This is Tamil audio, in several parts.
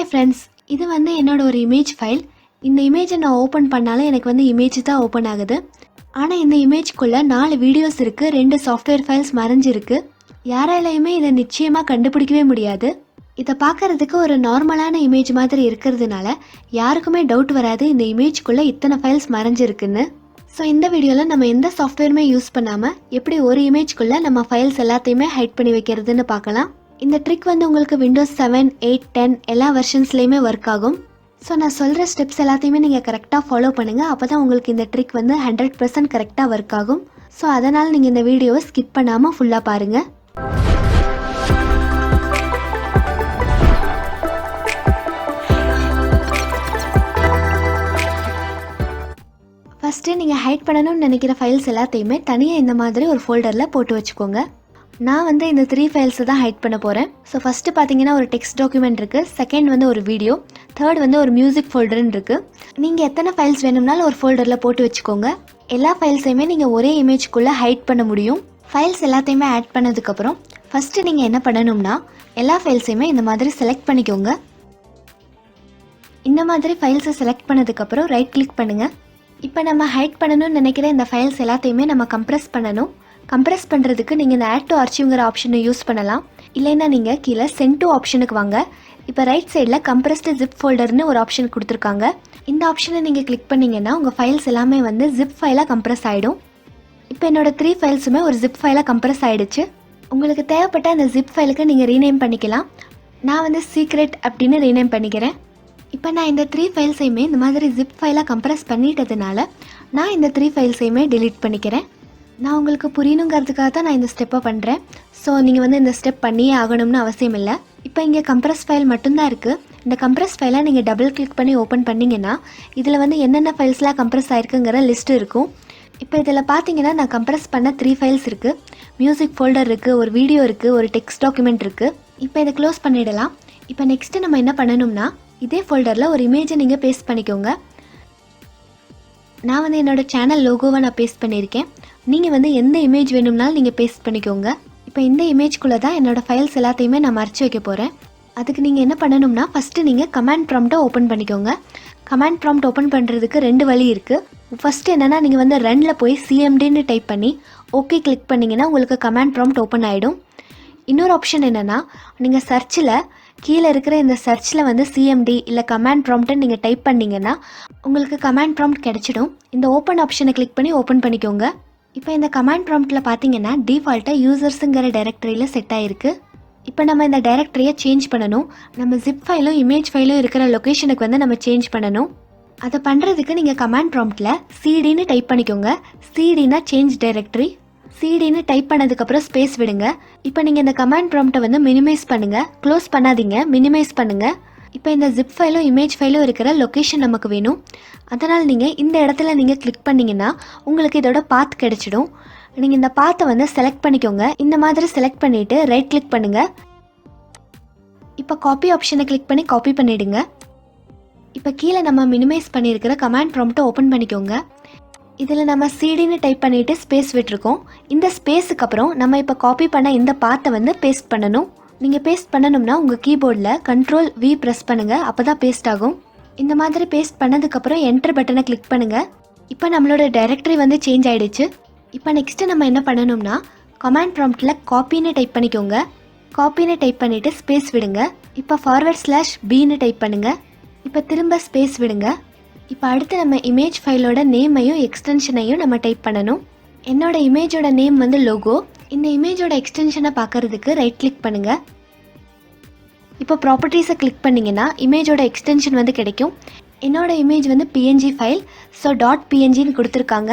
ஹாய் ஃப்ரெண்ட்ஸ், இது வந்து என்னோட ஒரு இமேஜ் ஃபைல். இந்த இமேஜை நான் ஓப்பன் பண்ணாலும் எனக்கு வந்து இமேஜ் தான் ஓப்பன் ஆகுது. ஆனால் இந்த இமேஜ்குள்ளே 4 வீடியோஸ் இருக்குது, 2 சாஃப்ட்வேர் ஃபைல்ஸ் மறைஞ்சிருக்கு. யாராலையுமே இதை நிச்சயமாக கண்டுபிடிக்கவே முடியாது. இதை பார்க்குறதுக்கு ஒரு நார்மலான இமேஜ் மாதிரி இருக்கிறதுனால யாருக்குமே டவுட் வராது இந்த இமேஜ்குள்ளே இத்தனை ஃபைல்ஸ் மறைஞ்சிருக்குன்னு. ஸோ இந்த வீடியோவில் நம்ம எந்த சாஃப்ட்வேருமே யூஸ் பண்ணாமல் எப்படி ஒரு இமேஜ்குள்ளே நம்ம ஃபைல்ஸ் எல்லாத்தையுமே ஹைட் பண்ணி வைக்கிறதுன்னு பார்க்கலாம். இந்த ட்ரிக் வந்து உங்களுக்கு விண்டோஸ் 7, 8, 10 எல்லா வெர்ஷன்ஸ்லேயுமே ஒர்க் ஆகும். ஸோ நான் சொல்கிற ஸ்டெப்ஸ் எல்லாத்தையுமே நீங்கள் கரெக்டாக ஃபாலோ பண்ணுங்கள். அப்போ தான் உங்களுக்கு இந்த ட்ரிக் வந்து 100% கரெக்டாக ஒர்க் ஆகும். ஸோ அதனால் நீங்கள் இந்த வீடியோவை ஸ்கிப் பண்ணாமல் ஃபுல்லாக பாருங்கள். ஃபஸ்ட்டு நீங்கள் ஹைட் பண்ணணும்னு நினைக்கிற ஃபைல்ஸ் எல்லாத்தையுமே தனியாக இந்த மாதிரி ஒரு ஃபோல்டரில் போட்டு வச்சுக்கோங்க. நான் வந்து இந்த 3 ஃபைல்ஸை தான் ஹைட் பண்ண போகிறேன். ஸோ ஃபஸ்ட்டு பார்த்தீங்கன்னா ஒரு டெக்ஸ்ட் டாக்குமெண்ட் இருக்குது, செகண்ட் வந்து ஒரு வீடியோ, தேர்ட் வந்து ஒரு மியூசிக் ஃபோல்டர்னு இருக்குது. நீங்கள் எத்தனை ஃபைல்ஸ் வேணும்னாலும் ஒரு ஃபோல்டரில் போட்டு வச்சுக்கோங்க. எல்லா ஃபைல்ஸையுமே நீங்கள் ஒரே இமேஜ்குள்ளே ஹைட் பண்ண முடியும். ஃபைல்ஸ் எல்லாத்தையுமே ஆட் பண்ணதுக்கப்புறம் ஃபஸ்ட்டு நீங்கள் என்ன பண்ணணும்னா எல்லா ஃபைல்ஸையுமே இந்த மாதிரி செலக்ட் பண்ணிக்கோங்க. இந்த மாதிரி ஃபைல்ஸை செலக்ட் பண்ணதுக்கப்புறம் ரைட் கிளிக் பண்ணுங்கள். இப்போ நம்ம ஹைட் பண்ணணும்னு நினைக்கிற இந்த ஃபைல்ஸ் எல்லாத்தையுமே நம்ம கம்ப்ரெஸ் பண்ணணும். கம்ப்ரெஸ் பண்ணுறதுக்கு நீங்கள் இந்த ஆட் டு ஆர்ச்சிவ்ங்கிற ஆப்ஷனை யூஸ் பண்ணலாம். இல்லைன்னா நீங்கள் கீழே சென்ட் டு ஆப்ஷனுக்கு வாங்க. இப்போ ரைட் சைடில் கம்ப்ரெஸ்டு ஜிப் ஃபோல்டர்னு ஒரு ஆப்ஷன் கொடுத்துருக்காங்க. இந்த ஆப்ஷனை நீங்கள் கிளிக் பண்ணிங்கன்னா உங்கள் ஃபைல்ஸ் எல்லாமே வந்து ஜிப் ஃபைலாக கம்ப்ரெஸ் ஆகிடும். இப்போ என்னோடய 3 ஃபைல்ஸுமே ஒரு ஜிப் ஃபைலாக கம்ப்ரெஸ் ஆகிடுச்சு. உங்களுக்கு தேவைப்பட்ட அந்த ஜிப் ஃபைலுக்கு நீங்கள் ரீநேம் பண்ணிக்கலாம். நான் வந்து சீக்ரெட் அப்படின்னு ரீநேம் பண்ணிக்கிறேன். இப்போ நான் இந்த 3 ஃபைல்ஸையுமே இந்த மாதிரி ஜிப் ஃபைலாக கம்ப்ரெஸ் பண்ணிட்டதுனால நான் இந்த 3 ஃபைல்ஸையுமே டெலீட் பண்ணிக்கிறேன். நான் உங்களுக்கு புரியணுங்கிறதுக்காக தான் நான் இந்த ஸ்டெப்பை பண்ணுறேன். ஸோ நீங்கள் வந்து இந்த ஸ்டெப் பண்ணியே ஆகணும்னு அவசியம் இல்லை. இப்போ இங்கே கம்ப்ரெஸ் ஃபைல் மட்டும்தான் இருக்குது. இந்த கம்ப்ரெஸ் ஃபைலை நீங்கள் டபுள் கிளிக் பண்ணி ஓப்பன் பண்ணிங்கன்னா இதில் வந்து என்னென்ன ஃபைல்ஸ்லாம் கம்ப்ரெஸ் ஆகிருக்குங்கிற லிஸ்ட்டு இருக்கும். இப்போ இதில் பார்த்தீங்கன்னா நான் கம்ப்ரெஸ் பண்ண 3 ஃபைல்ஸ் இருக்குது. மியூசிக் ஃபோல்டர் இருக்குது, ஒரு வீடியோ இருக்குது, ஒரு டெக்ஸ்ட் டாக்குமெண்ட் இருக்குது. இப்போ இதை க்ளோஸ் பண்ணிடலாம். இப்போ நெக்ஸ்ட்டு நம்ம என்ன பண்ணணும்னா இதே ஃபோல்டரில் ஒரு இமேஜை நீங்கள் பேஸ்ட் பண்ணிக்கோங்க. நான் வந்து என்னோடய சேனல் லோகோவை நான் பேஸ்ட் பண்ணியிருக்கேன். நீங்கள் வந்து எந்த இமேஜ் வேணும்னாலும் நீங்கள் பேஸ்ட் பண்ணிக்கோங்க. இப்போ இந்த இமேஜ்குள்ளே தான் என்னோடய ஃபைல்ஸ் எல்லாத்தையுமே நான் மறைச்சி வைக்க போகிறேன். அதுக்கு நீங்கள் என்ன பண்ணணும்னா ஃபஸ்ட்டு நீங்கள் கமாண்ட் ப்ராம்ப்டை ஓப்பன் பண்ணிக்கோங்க. கமாண்ட் ப்ராம்ப்ட் ஓப்பன் பண்ணுறதுக்கு 2 வழி இருக்குது. ஃபஸ்ட்டு என்னென்னா நீங்கள் வந்து ரன்னில் போய் சிஎம்டின்னு டைப் பண்ணி ஓகே கிளிக் பண்ணிங்கன்னா உங்களுக்கு கமாண்ட் ப்ராம்ப்ட் ஓப்பன் ஆகிடும். இன்னொரு ஆப்ஷன் என்னென்னா நீங்கள் சர்ச்சில் கீழே இருக்கிற இந்த சர்ச்சில் வந்து சிஎம்டி இல்லை கமாண்ட் ப்ராம்ப்ட்னு நீங்கள் டைப் பண்ணிங்கன்னா உங்களுக்கு கமாண்ட் ப்ராம்ப்ட் கிடச்சிடும். இந்த ஓப்பன் ஆப்ஷனை கிளிக் பண்ணி ஓப்பன் பண்ணிக்கோங்க. இப்போ இந்த கமாண்ட் ப்ராம்ப்டில் பார்த்தீங்கன்னா டிஃபால்ட்டாக யூசர்ஸுங்கிற டைரக்டரியில் செட் ஆகிருக்கு. இப்போ நம்ம இந்த டைரக்டரியை சேஞ்ச் பண்ணணும். நம்ம ஜிப் ஃபைலும் இமேஜ் ஃபைலும் இருக்கிற லொக்கேஷனுக்கு வந்து நம்ம சேஞ்ச் பண்ணணும். அதை பண்ணுறதுக்கு நீங்கள் கமாண்ட் ப்ராம்ப்டில் சிடின்னு டைப் பண்ணிக்கோங்க. சிடினா சேஞ்ச் டைரக்டரி. சிடின்னு டைப் பண்ணதுக்கப்புறம் ஸ்பேஸ் விடுங்க. இப்போ நீங்கள் இந்த கமாண்ட் ப்ராம்ப்டை வந்து மினிமைஸ் பண்ணுங்கள். க்ளோஸ் பண்ணாதீங்க, மினிமைஸ் பண்ணுங்கள். இப்போ இந்த ஜிப் ஃபைலும் இமேஜ் ஃபைலும் இருக்கிற லொக்கேஷன் நமக்கு வேணும். அதனால் நீங்கள் இந்த இடத்துல நீங்கள் கிளிக் பண்ணிங்கன்னா உங்களுக்கு இதோட பாத் கிடச்சிடும். நீங்கள் இந்த பாத்தை வந்து செலக்ட் பண்ணிக்கோங்க. இந்த மாதிரி செலக்ட் பண்ணிவிட்டு ரைட் கிளிக் பண்ணுங்கள். இப்போ காப்பி ஆப்ஷனை கிளிக் பண்ணி காப்பி பண்ணிவிடுங்க. இப்போ கீழே நம்ம மினிமைஸ் பண்ணியிருக்கிற கமாண்ட் ப்ராம்ப்டை ஓப்பன் பண்ணிக்கோங்க. இதில் நம்ம சிடின்னு டைப் பண்ணிவிட்டு ஸ்பேஸ் விட்டுருக்கோம். இந்த ஸ்பேஸுக்கு அப்புறம் நம்ம இப்போ காப்பி பண்ண இந்த பாத்தை வந்து பேஸ்ட் பண்ணணும். நீங்கள் பேஸ்ட் பண்ணணும்னா உங்கள் கீபோர்டில் Ctrl+V ப்ரெஸ் பண்ணுங்கள். அப்போ தான் பேஸ்ட் ஆகும். இந்த மாதிரி பேஸ்ட் பண்ணதுக்கப்புறம் என்டர் பட்டனை கிளிக் பண்ணுங்கள். இப்போ நம்மளோட டைரக்டரி வந்து சேஞ்ச் ஆகிடுச்சு. இப்போ நெக்ஸ்ட்டு நம்ம என்ன பண்ணணும்னா கமாண்ட் ப்ராம்ப்டில் காப்பின்னு டைப் பண்ணிக்கோங்க. காப்பின்னு டைப் பண்ணிவிட்டு ஸ்பேஸ் விடுங்க. இப்போ /B டைப் பண்ணுங்கள். இப்போ திரும்ப ஸ்பேஸ் விடுங்க. இப்போ அடுத்து நம்ம இமேஜ் ஃபைலோட நேமையும் எக்ஸ்டென்ஷனையும் நம்ம டைப் பண்ணணும். என்னோட இமேஜோட நேம் வந்து லோகோ. இந்த இமேஜோட எக்ஸ்டென்ஷனை பார்க்கறதுக்கு ரைட் கிளிக் பண்ணுங்கள். இப்போ ப்ராப்பர்ட்டிஸை கிளிக் பண்ணிங்கன்னா இமேஜோட எக்ஸ்டென்ஷன் வந்து கிடைக்கும். என்னோட இமேஜ் வந்து PNG ஃபைல். ஸோ .pngன்னு கொடுத்துருக்காங்க.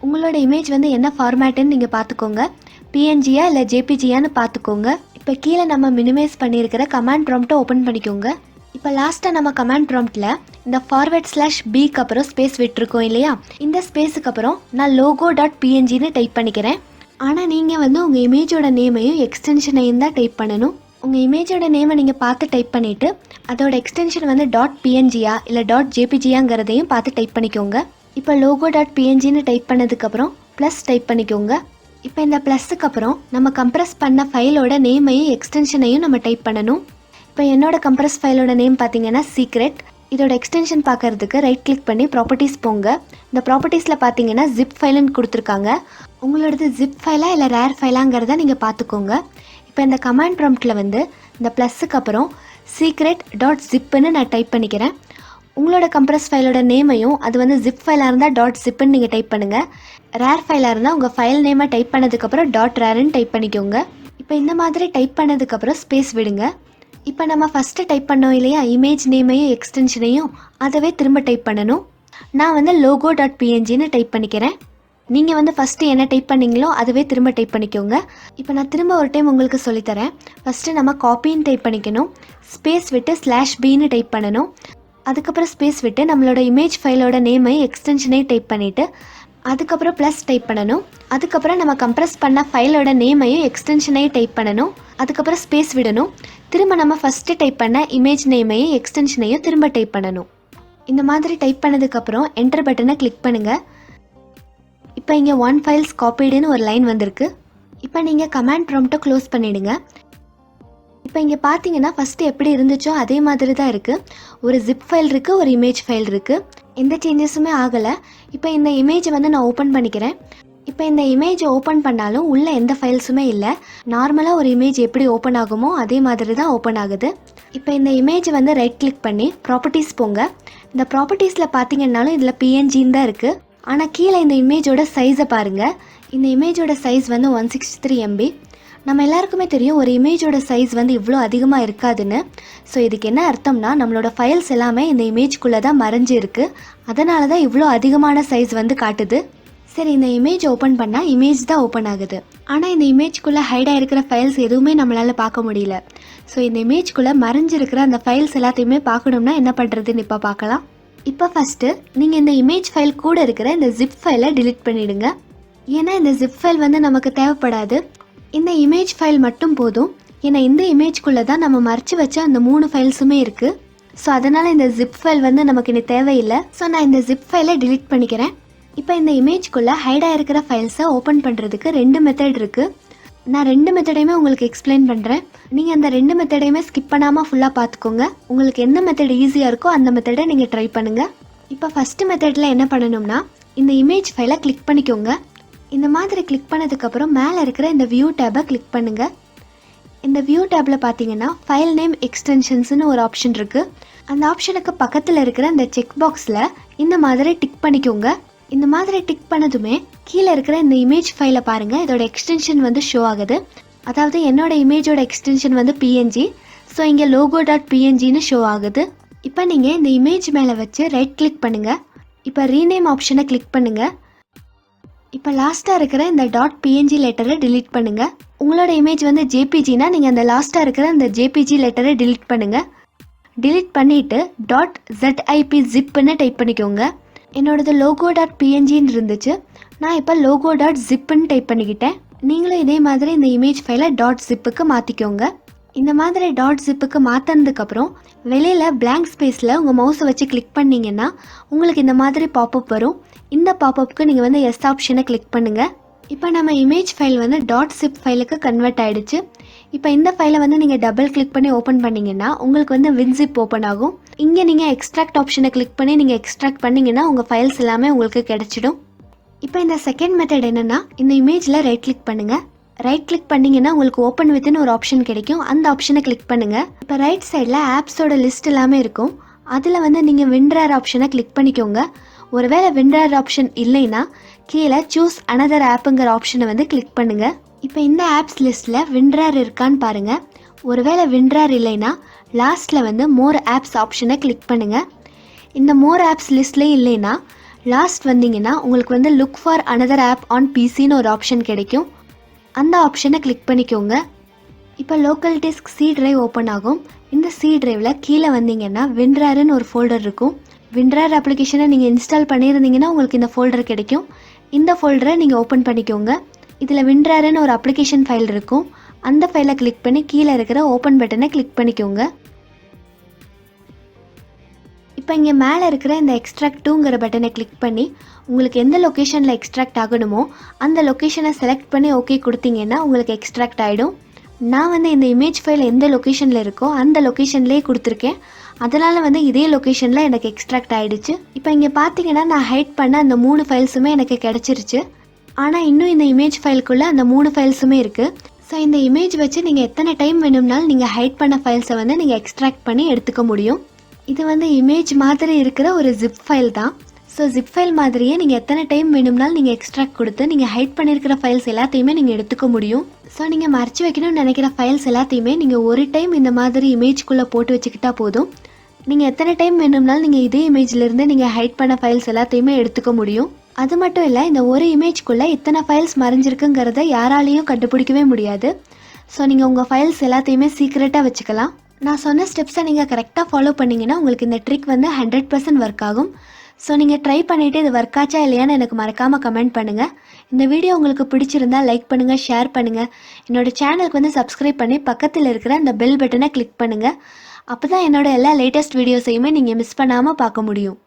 உங்களோட இமேஜ் வந்து என்ன ஃபார்மேட்டுன்னு நீங்கள் பார்த்துக்கோங்க. PNGயா இல்லை JPGயான்னு பார்த்துக்கோங்க. இப்போ கீழே நம்ம மினிமைஸ் பண்ணியிருக்கிற கமாண்ட் ப்ராம்ப்டை ஓப்பன் பண்ணிக்கோங்க. இப்போ லாஸ்ட்டாக நம்ம கமாண்ட் ப்ராம்ப்டில் இந்த /Bக்கு அப்புறம் ஸ்பேஸ் விட்டுருக்கோம் இல்லையா, இந்த ஸ்பேஸுக்கு அப்புறம் நான் logo.pngன்னு டைப் பண்ணிக்கிறேன். ஆனால் நீங்கள் வந்து உங்கள் இமேஜோட நேமையும் எக்ஸ்டென்ஷனையும் தான் டைப் பண்ணணும். உங்கள் இமேஜோட நேமை நீங்கள் பார்த்து டைப் பண்ணிவிட்டு அதோட எக்ஸ்டென்ஷன் வந்து .pngயா இல்லை .jpgங்கிறதையும் பார்த்து டைப் பண்ணிக்கோங்க. இப்போ logo.pngன்னு டைப் பண்ணதுக்கப்புறம் ப்ளஸ் டைப் பண்ணிக்கோங்க. இப்போ இந்த ப்ளஸுக்கு அப்புறம் நம்ம கம்ப்ரெஸ் பண்ண ஃபைலோட நேமையும் எக்ஸ்டென்ஷனையும் நம்ம டைப் பண்ணணும். இப்போ என்னோட கம்ப்ரஸ் ஃபைலோட நேம் பார்த்தீங்கன்னா சீக்ரெட். இதோட எக்ஸ்டென்ஷன் பார்க்கறதுக்கு ரைட் கிளிக் பண்ணி ப்ராப்பர்ட்டிஸ் போங்க. இந்த ப்ராப்பர்ட்டிஸில் பார்த்தீங்கன்னா ஜிப் ஃபைலுன்னு கொடுத்துருக்காங்க. உங்களோடது ஜிப் ஃபைலா இல்லை ரேர் ஃபைலாங்கிறத நீங்கள் பார்த்துக்கோங்க. இப்போ இந்த கமாண்ட் ப்ராம்ப்டில் வந்து இந்த ப்ளஸ்ஸுக்கு அப்புறம் சீக்ரெட் டாட் ஜிப்புன்னு நான் டைப் பண்ணிக்கிறேன். உங்களோட கம்ப்ரஸ் ஃபைலோட நேமையும் அது வந்து ஜிப் ஃபைலாக இருந்தால் டாட் ஜிப்புன்னு நீங்கள் டைப் பண்ணுங்கள். ரேர் ஃபைலாக இருந்தால் உங்கள் ஃபைல் நேமை டைப் பண்ணதுக்கப்புறம் டாட் ரேருன்னு டைப் பண்ணிக்கோங்க. இப்போ இந்த மாதிரி டைப் பண்ணதுக்கப்புறம் ஸ்பேஸ் விடுங்க. இப்போ நம்ம ஃபஸ்ட்டு டைப் பண்ணோம் இல்லையா, இமேஜ் நேமையும் எக்ஸ்டென்ஷனையும் அதவே திரும்ப டைப் பண்ணணும். நான் வந்து லோகோ டாட் பிஎன்ஜின்னு டைப் பண்ணிக்கிறேன். நீங்கள் வந்து ஃபஸ்ட்டு என்ன டைப் பண்ணிங்களோ அதுவே திரும்ப டைப் பண்ணிக்கோங்க. இப்போ நான் திரும்ப ஒரு டைம் உங்களுக்கு சொல்லித்தரேன். ஃபஸ்ட்டு நம்ம காப்பின்னு டைப் பண்ணிக்கணும். ஸ்பேஸ் விட்டு /bன்னு டைப் பண்ணணும். அதுக்கப்புறம் ஸ்பேஸ் விட்டு நம்மளோட இமேஜ் ஃபைலோட நேமை எக்ஸ்டென்ஷனை டைப் பண்ணிவிட்டு அதுக்கப்புறம் ப்ளஸ் டைப் பண்ணணும். அதுக்கப்புறம் நம்ம கம்ப்ரஸ் பண்ண ஃபைலோட நேமையும் எக்ஸ்டென்ஷனையும் டைப் பண்ணணும். அதுக்கப்புறம் ஸ்பேஸ் விடணும். திரும்ப நம்ம ஃபஸ்ட்டு டைப் பண்ண இமேஜ் நேமையும் எக்ஸ்டென்ஷனையும் திரும்ப டைப் பண்ணணும். இந்த மாதிரி டைப் பண்ணதுக்கப்புறம் என்டர் பட்டனை கிளிக் பண்ணுங்கள். இப்போ இங்கே 1 files copiedன்னு ஒரு லைன் வந்திருக்கு. இப்போ நீங்கள் கமாண்ட் ப்ராம்ப்டை க்ளோஸ் பண்ணிவிடுங்க. இப்போ இங்கே பார்த்தீங்கன்னா ஃபஸ்ட்டு எப்படி இருந்துச்சோ அதே மாதிரி தான் இருக்குது. ஒரு ஜிப் ஃபைல் இருக்குது, ஒரு இமேஜ் ஃபைல் இருக்குது. எந்த சேஞ்சஸுமே ஆகலை. இப்போ இந்த இமேஜை வந்து நான் ஓப்பன் பண்ணிக்கிறேன். இப்போ இந்த இமேஜை ஓப்பன் பண்ணாலும் உள்ளே எந்த ஃபைல்ஸுமே இல்லை. நார்மலாக ஒரு இமேஜ் எப்படி ஓப்பன் ஆகுமோ அதே மாதிரி தான் ஓப்பன் ஆகுது. இப்போ இந்த இமேஜை வந்து ரைட் கிளிக் பண்ணி ப்ராப்பர்ட்டிஸ் போங்க. இந்த ப்ராப்பர்ட்டிஸில் பார்த்தீங்கன்னாலும் இதில் பிஎன்ஜின்னு தான் இருக்குது. ஆனால் கீழே இந்த இமேஜோட சைஸை பாருங்கள். இந்த இமேஜோட சைஸ் வந்து 163 MB. நம்ம எல்லாருக்குமே தெரியும் ஒரு இமேஜோட சைஸ் வந்து இவ்வளோ அதிகமாக இருக்காதுன்னு. ஸோ இதுக்கு என்ன அர்த்தம்னா நம்மளோட ஃபைல்ஸ் எல்லாமே இந்த இமேஜ்குள்ளே தான் மறைஞ்சு இருக்குது. அதனால தான் இவ்வளோ அதிகமான சைஸ் வந்து காட்டுது. சரி, இந்த இமேஜ் ஓப்பன் பண்ணால் இமேஜ் தான் ஓப்பன் ஆகுது. ஆனால் இந்த இமேஜ்குள்ளே ஹைடாக இருக்கிற ஃபைல்ஸ் எதுவுமே நம்மளால் பார்க்க முடியல. ஸோ இந்த இமேஜ்குள்ளே மறைஞ்சிருக்கிற அந்த ஃபைல்ஸ் எல்லாத்தையுமே பார்க்கணும்னா என்ன பண்ணுறதுன்னு இப்போ பார்க்கலாம். இப்போ ஃபஸ்ட்டு நீங்கள் இந்த இமேஜ் ஃபைல் கூட இருக்கிற இந்த ஜிப் ஃபைலை டிலீட் பண்ணிவிடுங்க. ஏன்னா இந்த ஜிப் ஃபைல் வந்து நமக்கு தேவைப்படாது. இந்த இமேஜ் ஃபைல் மட்டும் போதும். ஏன்னா இந்த இமேஜ்குள்ளே தான் நம்ம மறைச்சி வச்ச அந்த 3 ஃபைல்ஸுமே இருக்குது. ஸோ அதனால் இந்த ஜிப் ஃபைல் வந்து நமக்கு இனி தேவையில்லை. ஸோ நான் இந்த ஜிப் ஃபைலை டிலீட் பண்ணிக்கிறேன். இப்போ இந்த இமேஜ்குள்ளே ஹைடாக இருக்கிற ஃபைல்ஸை ஓப்பன் பண்ணுறதுக்கு 2 மெத்தட் இருக்குது. நான் 2 மெத்தடையுமே உங்களுக்கு எக்ஸ்பிளைன் பண்ணுறேன். நீங்கள் அந்த 2 மெத்தடையுமே ஸ்கிப் பண்ணாமல் ஃபுல்லாக பார்த்துக்கோங்க. உங்களுக்கு எந்த மெத்தட் ஈஸியாக இருக்கோ அந்த மெத்தடை நீங்கள் ட்ரை பண்ணுங்கள். இப்போ ஃபஸ்ட்டு மெத்தடில் என்ன பண்ணணும்னா இந்த இமேஜ் ஃபைலை கிளிக் பண்ணிக்கோங்க. இந்த மாதிரி கிளிக் பண்ணதுக்கப்புறம் மேலே இருக்கிற இந்த வியூ டேபை கிளிக் பண்ணுங்கள். இந்த வியூ டேப்பில் பார்த்தீங்கன்னா ஃபைல் நேம் எக்ஸ்டென்ஷன்ஸ்னு ஒரு ஆப்ஷன் இருக்குது. அந்த ஆப்ஷனுக்கு பக்கத்தில் இருக்கிற இந்த செக் பாக்ஸில் இந்த மாதிரி டிக் பண்ணிக்கோங்க. இந்த மாதிரி டிக் பண்ணதுமே கீழே இருக்கிற இந்த இமேஜ் ஃபைலை பாருங்கள். இதோட எக்ஸ்டென்ஷன் வந்து ஷோ ஆகுது. அதாவது என்னோட இமேஜோட எக்ஸ்டென்ஷன் வந்து பிஎன்ஜி. ஸோ இங்கே லோகோ டாட் பிஎன்ஜின்னு ஷோ ஆகுது. இப்போ நீங்கள் இந்த இமேஜ் மேலே வச்சு ரைட் கிளிக் பண்ணுங்கள். இப்போ ரீநேம் ஆப்ஷனை கிளிக் பண்ணுங்கள். இப்போ லாஸ்ட்டாக இருக்கிற இந்த டாட் பிஎன்ஜி லெட்டரை டிலீட் பண்ணுங்கள். உங்களோட இமேஜ் வந்து ஜேபிஜினா நீங்கள் அந்த லாஸ்ட்டாக இருக்கிற அந்த ஜேபிஜி லெட்டரை டிலீட் பண்ணுங்கள். டிலீட் பண்ணிவிட்டு டாட் ZIP ஜிப்புன்னு டைப் பண்ணிக்கோங்க. என்னோடது லோகோ டாட் பிஎன்ஜின்னு இருந்துச்சு. நான் இப்போ லோகோ டாட் ஜிப்புன்னு டைப் பண்ணிக்கிட்டேன். நீங்களும் இதே மாதிரி இந்த இமேஜ் ஃபைலை டாட் ஜிப்புக்கு மாற்றிக்கோங்க. இந்த மாதிரி டாட் ஜிப்புக்கு மாற்றினதுக்கப்புறம் வெளியில் பிளாங்க் ஸ்பேஸில் உங்கள் மவுஸை வச்சு கிளிக் பண்ணிங்கன்னா உங்களுக்கு இந்த மாதிரி பாப்அப் வரும். இந்த பாப்அப்புக்கு நீங்கள் வந்து எஸ் ஆப்ஷனை கிளிக் பண்ணுங்கள். இப்போ நம்ம இமேஜ் ஃபைல் வந்து டாட் ஜிப் ஃபைலுக்கு கன்வெர்ட் ஆகிடுச்சு. இப்போ இந்த ஃபைலை வந்து நீங்கள் டபுள் கிளிக் பண்ணி ஓப்பன் பண்ணிங்கன்னா உங்களுக்கு வந்து WinZip ஓப்பன் ஆகும். இங்கே நீங்கள் எக்ஸ்ட்ராக்ட் ஆப்ஷனை கிளிக் பண்ணி நீங்கள் எக்ஸ்ட்ராக்ட் பண்ணிங்கன்னா உங்கள் ஃபைல்ஸ் எல்லாமே உங்களுக்கு கிடச்சிடும். இப்போ இந்த செகண்ட் மெத்தட் என்னென்னா இந்த இமேஜில் ரைட் கிளிக் பண்ணுங்கள். ரைட் கிளிக் பண்ணிங்கன்னா உங்களுக்கு ஓப்பன் வித்னு ஒரு ஆப்ஷன் கிடைக்கும். அந்த ஆப்ஷனை கிளிக் பண்ணுங்கள். இப்போ ரைட் சைடில் ஆப்ஸோட லிஸ்ட் எல்லாமே இருக்கும். அதில் வந்து நீங்கள் WinRAR ஆப்ஷனை கிளிக் பண்ணிக்கோங்க. ஒருவேளை WinRAR ஆப்ஷன் இல்லைன்னா கீழே சூஸ் அனதர் ஆப்புங்கிற ஆப்ஷனை வந்து கிளிக் பண்ணுங்கள். இப்போ இந்த ஆப்ஸ் லிஸ்ட்டில் WinRAR இருக்கான்னு பாருங்கள். ஒருவேளை WinRAR இல்லைன்னா லாஸ்ட்டில் வந்து மோர் ஆப்ஸ் ஆப்ஷனை கிளிக் பண்ணுங்கள். இந்த மோர் ஆப்ஸ் லிஸ்ட்லேயும் இல்லைன்னா லாஸ்ட் வந்தீங்கன்னா உங்களுக்கு வந்து look for another app on பிசின்னு ஒரு ஆப்ஷன் கிடைக்கும். அந்த ஆப்ஷனை கிளிக் பண்ணிக்கோங்க. இப்போ local disk C drive open ஆகும். இந்த சி டிரைவில் கீழே வந்தீங்கன்னா WinRARன்னு ஒரு ஃபோல்டர் இருக்கும். WinRAR அப்ளிகேஷனை நீங்கள் இன்ஸ்டால் பண்ணியிருந்தீங்கன்னா உங்களுக்கு இந்த ஃபோல்டர் கிடைக்கும். இந்த ஃபோல்டரை நீங்கள் ஓப்பன் பண்ணிக்கோங்க. இதில் WinRARன்னு ஒரு அப்ளிகேஷன் ஃபைல் இருக்கும். அந்த ஃபைலை கிளிக் பண்ணி கீழே இருக்கிற ஓப்பன் பட்டனை கிளிக் பண்ணிக்கோங்க. இப்போ இங்கே மேலே இருக்கிற இந்த எக்ஸ்ட்ராக்ட் டூங்கிற பட்டனை கிளிக் பண்ணி உங்களுக்கு எந்த லொக்கேஷனில் எக்ஸ்ட்ராக்ட் ஆகணுமோ அந்த லொக்கேஷனை செலக்ட் பண்ணி ஓகே கொடுத்தீங்கன்னா உங்களுக்கு எக்ஸ்ட்ராக்ட் ஆகிடும். நான் வந்து இந்த இமேஜ் ஃபைல் எந்த லொக்கேஷனில் இருக்கோ அந்த லொக்கேஷன்லேயே கொடுத்துருக்கேன். அதனால் வந்து இதே லொக்கேஷனில் எனக்கு எக்ஸ்ட்ராக்ட் ஆகிடுச்சு. இப்போ இங்கே பார்த்தீங்கன்னா நான் ஹைட் பண்ண அந்த 3 ஃபைல்ஸுமே எனக்கு கிடச்சிருச்சு. ஆனால் இன்னும் இந்த இமேஜ் ஃபைலுக்குள்ளே அந்த 3 ஃபைல்ஸுமே இருக்குது. ஸோ இந்த இமேஜ் வச்சு நீங்கள் எத்தனை டைம் வேணும்னாலும் நீங்கள் ஹைட் பண்ண ஃபைல்ஸை வந்து நீங்கள் எக்ஸ்ட்ராக்ட் பண்ணி எடுத்துக்க முடியும். இது வந்து இமேஜ் மாதிரி இருக்கிற ஒரு ஜிப் ஃபைல் தான். ஸோ ஜிப் ஃபைல் மாதிரியே நீங்கள் எத்தனை டைம் வேணும்னாலும் நீங்கள் எக்ஸ்ட்ராக்ட் கொடுத்து நீங்கள் ஹைட் பண்ணியிருக்கிற ஃபைல்ஸ் எல்லாத்தையுமே நீங்கள் எடுத்துக்க முடியும். ஸோ நீங்கள் மறைச்சி வைக்கணும்னு நினைக்கிற ஃபைல்ஸ் எல்லாத்தையுமே நீங்கள் ஒரு டைம் இந்த மாதிரி இமேஜ்குள்ளே போட்டு வச்சுக்கிட்டா போதும். நீங்கள் எத்தனை டைம் வேணும்னாலும் நீங்கள் இதே இமேஜ்லேருந்து நீங்கள் ஹைட் பண்ண ஃபைல்ஸ் எல்லாத்தையுமே எடுத்துக்க முடியும். அது மட்டும் இல்லை, இந்த ஒரு இமேஜ்குள்ளே இத்தனை ஃபைல்ஸ் மறைஞ்சிருக்குங்கிறத யாராலையும் கண்டுபிடிக்கவே முடியாது. ஸோ நீங்கள் உங்கள் ஃபைல்ஸ் எல்லாத்தையுமே சீக்ரெட்டாக வச்சுக்கலாம். நான் சொன்ன ஸ்டெப்ஸை நீங்கள் கரெக்டாக ஃபாலோ பண்ணிங்கன்னா உங்களுக்கு இந்த ட்ரிக் வந்து 100% ஒர்க் ஆகும். ஸோ நீங்கள் ட்ரை பண்ணிவிட்டு இது ஒர்க் ஆச்சா இல்லையான்னு எனக்கு மறக்காமல் கமெண்ட் பண்ணுங்கள். இந்த வீடியோ உங்களுக்கு பிடிச்சிருந்தா லைக் பண்ணுங்கள், ஷேர் பண்ணுங்கள். என்னோடய சேனலுக்கு வந்து சப்ஸ்கிரைப் பண்ணி பக்கத்தில் இருக்கிற அந்த பெல் பட்டனை கிளிக் பண்ணுங்கள். அப்போ தான் என்னோடய எல்லா லேட்டஸ்ட் வீடியோஸையுமே நீங்கள் மிஸ் பண்ணாமல் பார்க்க முடியும்.